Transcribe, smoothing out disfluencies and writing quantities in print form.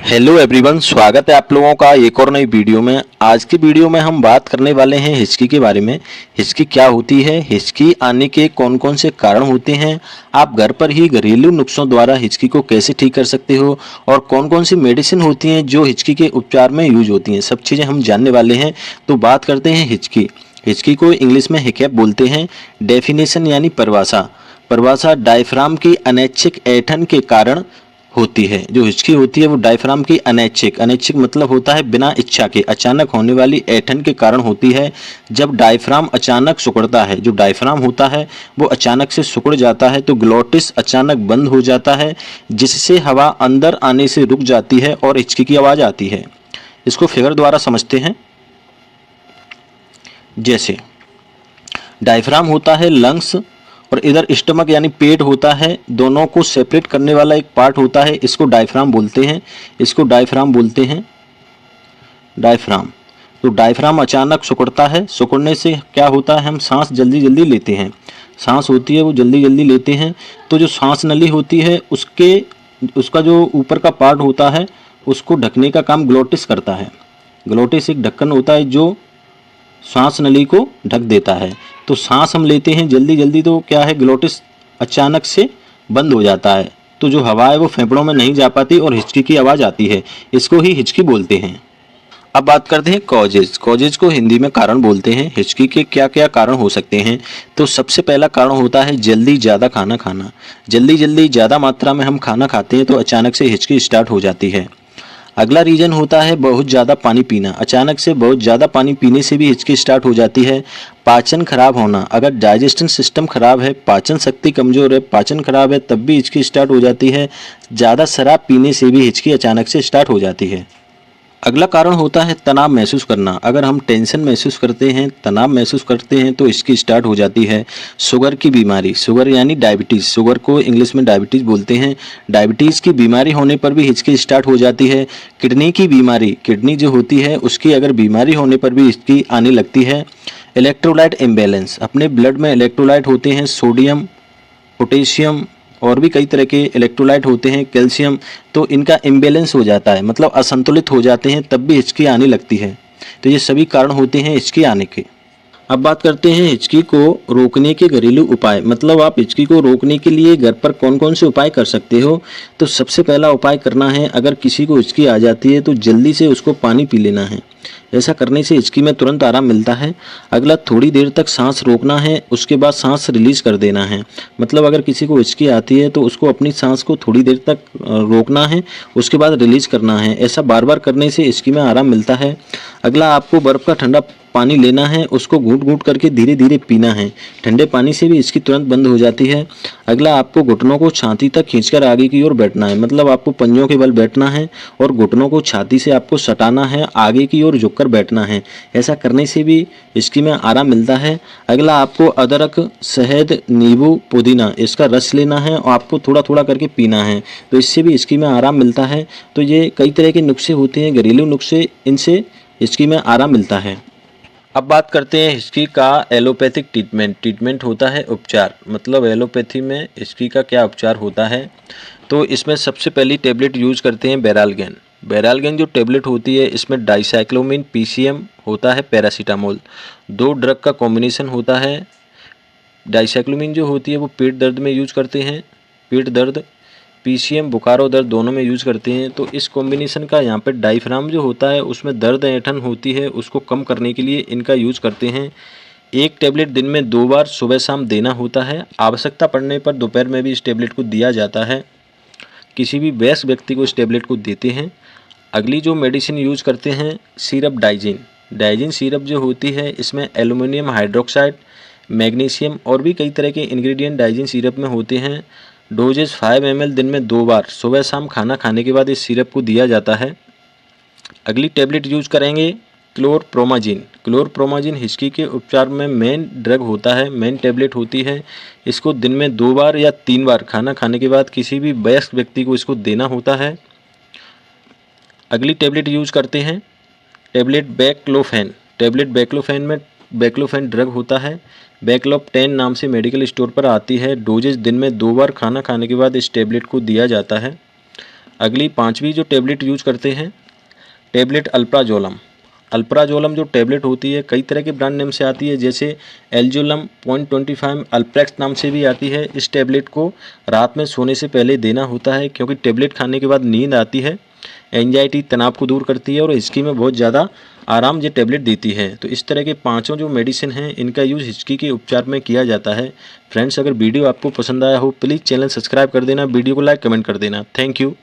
Hello everyone, स्वागत है आप लोगों का एक और नई वीडियो में। आज की वीडियो में हम बात करने वाले हैं हिचकी के बारे में। हिचकी क्या होती है, हिचकी आने के कौन कौन से कारण होते हैं, आप घर पर ही घरेलू नुस्खों द्वारा हिचकी को कैसे ठीक कर सकते हो और कौन कौन सी मेडिसिन होती हैं जो हिचकी के उपचार में यूज होती हैं, सब चीज़ें हम जानने वाले हैं। तो बात करते हैं हिचकी। हिचकी को इंग्लिश में हिकैप बोलते हैं। डेफिनेशन यानी परिभाषा। परिभाषा डायफ्राम की अनैच्छिक ऐंठन के कारण होती है। जो हिचकी होती है वो डायफ्राम की अनैच्छिक, अनैच्छिक मतलब होता है बिना इच्छा के, अचानक होने वाली ऐंठन के कारण होती है। जब डायफ्राम अचानक सिकुड़ता है, जो डायफ्राम होता है वो अचानक से सिकुड़ जाता है तो ग्लोटिस अचानक बंद हो जाता है, जिससे हवा अंदर आने से रुक जाती है और हिचकी की आवाज़ आती है। इसको फिगर द्वारा समझते हैं। जैसे डायफ्राम होता है लंग्स और इधर स्टमक यानी पेट होता है, दोनों को सेपरेट करने वाला एक पार्ट होता है, इसको डायफ्राम बोलते हैं। इसको डायफ्राम बोलते हैं, डायफ्राम। तो डायफ्राम अचानक सिकुड़ता है, सिकुड़ने से क्या होता है, हम सांस जल्दी जल्दी लेते हैं। सांस होती है वो जल्दी जल्दी लेते हैं, तो जो सांस नली होती है उसका जो ऊपर का पार्ट होता है उसको ढकने का काम ग्लोटिस करता है। ग्लोटिस एक ढक्कन होता है जो सांस नली को ढक देता है। तो सांस हम लेते हैं जल्दी जल्दी, तो क्या है, ग्लोटिस अचानक से बंद हो जाता है, तो जो हवा है वो फेफड़ों में नहीं जा पाती और हिचकी की आवाज़ आती है। इसको ही हिचकी बोलते हैं। अब बात करते हैं कॉजेज। कॉजेज को हिंदी में कारण बोलते हैं। हिचकी के क्या क्या कारण हो सकते हैं, तो सबसे पहला कारण होता है जल्दी ज़्यादा खाना खाना। जल्दी जल्दी ज़्यादा मात्रा में हम खाना खाते हैं तो अचानक से हिचकी स्टार्ट हो जाती है। अगला रीजन होता है बहुत ज़्यादा पानी पीना। अचानक से बहुत ज़्यादा पानी पीने से भी हिचकी स्टार्ट हो जाती है। पाचन खराब होना, अगर डाइजेशन सिस्टम खराब है, पाचन शक्ति कमज़ोर है, पाचन खराब है, तब भी हिचकी स्टार्ट हो जाती है। ज़्यादा शराब पीने से भी हिचकी अचानक से स्टार्ट हो जाती है। अगला कारण होता है तनाव महसूस करना। अगर हम टेंशन महसूस करते हैं, तनाव महसूस करते हैं तो इसकी स्टार्ट हो जाती है। शुगर की बीमारी, शुगर यानी डायबिटीज़, शुगर को इंग्लिश में डायबिटीज़ बोलते हैं। डायबिटीज़ की बीमारी होने पर भी हिचकी स्टार्ट हो जाती है। किडनी की बीमारी, किडनी जो होती है उसकी अगर बीमारी होने पर भी हिचकी आने लगती है। इलेक्ट्रोलाइट इम्बैलेंस, अपने ब्लड में इलेक्ट्रोलाइट होते हैं, सोडियम, पोटेशियम और भी कई तरह के इलेक्ट्रोलाइट होते हैं, कैल्शियम, तो इनका इम्बैलेंस हो जाता है, मतलब असंतुलित हो जाते हैं, तब भी हिचकी आने लगती है। तो ये सभी कारण होते हैं हिचकी आने के। अब बात करते हैं हिचकी को रोकने के घरेलू उपाय, मतलब आप हिचकी को रोकने के लिए घर पर कौन कौन से उपाय कर सकते हो। तो सबसे पहला उपाय करना है, अगर किसी को हिचकी आ जाती है तो जल्दी से उसको पानी पी लेना है। ऐसा करने से हिचकी में तुरंत आराम मिलता है। अगला, थोड़ी देर तक सांस रोकना है, उसके बाद सांस रिलीज कर देना है। मतलब अगर किसी को हिचकी आती है तो उसको अपनी सांस को थोड़ी देर तक रोकना है, उसके बाद रिलीज करना है। ऐसा बार बार करने से हिचकी में आराम मिलता है। अगला, आपको बर्फ़ का ठंडा पानी लेना है, उसको घूंट घूंट करके धीरे धीरे पीना है। ठंडे पानी से भी इसकी तुरंत बंद हो जाती है। अगला, आपको घुटनों को छाती तक खींचकर आगे की ओर बैठना है, मतलब आपको पंजों के बल बैठना है और घुटनों को छाती से आपको सटाना है, आगे की ओर झुककर बैठना है। ऐसा करने से भी इसकी में आराम मिलता है। अगला, आपको अदरक, शहद, नींबू, पुदीना इसका रस लेना है और आपको थोड़ा थोड़ा करके पीना है, तो इससे भी इसकी में आराम मिलता है। तो ये कई तरह के नुस्खे होते हैं, घरेलू नुस्खे, इनसे इसकी में आराम मिलता है। अब बात करते हैं हिचकी का एलोपैथिक ट्रीटमेंट। ट्रीटमेंट होता है उपचार, मतलब एलोपैथी में हिचकी का क्या उपचार होता है। तो इसमें सबसे पहली टेबलेट यूज करते हैं बेरालगेन। बेरालगेन जो टेबलेट होती है इसमें डाइसाइक्लोमिन, पीसीएम होता है, पैरासीटामोल, दो ड्रग का कॉम्बिनेशन होता है। डाइसाइक्लोमिन जो होती है वो पेट दर्द में यूज करते हैं, पेट दर्द, पीसीएम बुखार और दर्द दोनों में यूज करते हैं। तो इस कॉम्बिनेशन का यहाँ पे डायफ्राम जो होता है उसमें दर्द ऐंठन होती है, उसको कम करने के लिए इनका यूज करते हैं। एक टेबलेट दिन में 2 बार सुबह शाम देना होता है। आवश्यकता पड़ने पर दोपहर में भी इस टेबलेट को दिया जाता है। किसी भी वयस्क व्यक्ति को इस टेबलेट को देते हैं। अगली जो मेडिसिन यूज करते हैं, सिरप डाइजिन। डाइजिन सिरप जो होती है इसमें एल्युमिनियम हाइड्रोक्साइड, मैग्नीशियम और भी कई तरह के इंग्रेडिएंट डाइजिन सिरप में होते हैं। डोजेज 5 ml दिन में 2 बार सुबह शाम खाना खाने के बाद इस सिरप को दिया जाता है। अगली टेबलेट यूज करेंगे क्लोरप्रोमाजिन। क्लोरप्रोमाजिन हिचकी के उपचार में मेन ड्रग होता है, मेन टेबलेट होती है। इसको दिन में 2 बार या 3 बार खाना खाने के बाद किसी भी वयस्क व्यक्ति को इसको देना होता है। अगली टेबलेट यूज करते हैं टेबलेट बैक्लोफेन। टेबलेट बैक्लोफेन में बैक्लोफेन ड्रग होता है, बैकलॉप 10 नाम से मेडिकल स्टोर पर आती है। डोजेज दिन में 2 बार खाना खाने के बाद इस टेबलेट को दिया जाता है। अगली पांचवी जो टैबलेट यूज करते हैं, टैबलेट अल्प्राजोलम। अल्प्राजोलम जो टैबलेट होती है कई तरह के ब्रांड नेम से आती है, जैसे एल्जोलम 0.25 अल्प्रेक्स नाम से भी आती है। इस टैबलेट को रात में सोने से पहले देना होता है, क्योंकि टैबलेट खाने के बाद नींद आती है, एंजाइटी तनाव को दूर करती है और हिचकी में बहुत ज़्यादा आराम ये टैबलेट देती है। तो इस तरह के पांचों जो मेडिसिन हैं इनका यूज़ हिचकी के उपचार में किया जाता है। फ्रेंड्स, अगर वीडियो आपको पसंद आया हो प्लीज़ चैनल सब्सक्राइब कर देना, वीडियो को लाइक कमेंट कर देना। Thank you.